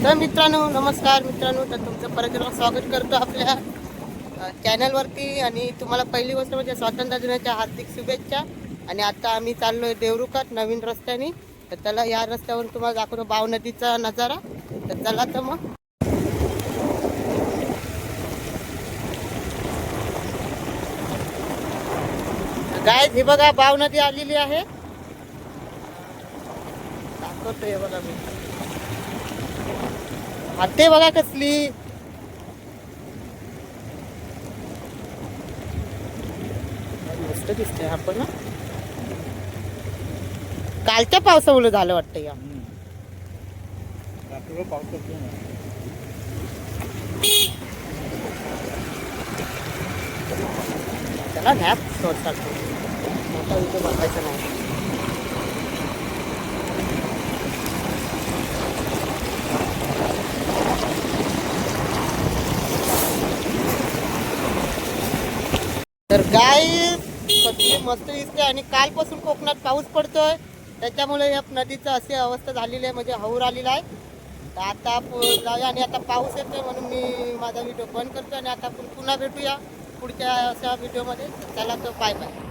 तर मित्रांनो, नमस्कार मित्रांनो. तर तुमचं परत एकदा स्वागत करतो आपल्या चॅनलवरती. आणि तुम्हाला पहिली गोष्ट म्हणजे स्वातंत्र्य दिनाच्या हार्दिक शुभेच्छा. आणि आता आम्ही चाललोय देवरुखात नवीन रस्त्याने. तर त्याला या रस्त्यावरून तुम्हाला दाखवतो बाव नदीचा नजारा. तर चला तर मग. गाईज ही बघा बाव नदी आलेली आहे. दाखवतोय बघा मी. ते बघा कसली मस्त दिसते. आपण कालच्या पावसामुळे झालं वाटतं या. त्याला घ्या मोठा विषय बघायचा नाही. तर गाय कसली मस्त दिसते. आणि कालपासून कोकणात पाऊस पडतोय, त्याच्यामुळे या नदीचं अशी अवस्था झालेली आहे, म्हणजे हौर आलेला आहे. तर आता जाऊया. आणि आता पाऊस येतोय म्हणून मी माझा व्हिडिओ बंद करतो. आणि आता आपण पुन्हा भेटूया पुढच्या अशा व्हिडिओमध्ये. चला तर बाय बाय.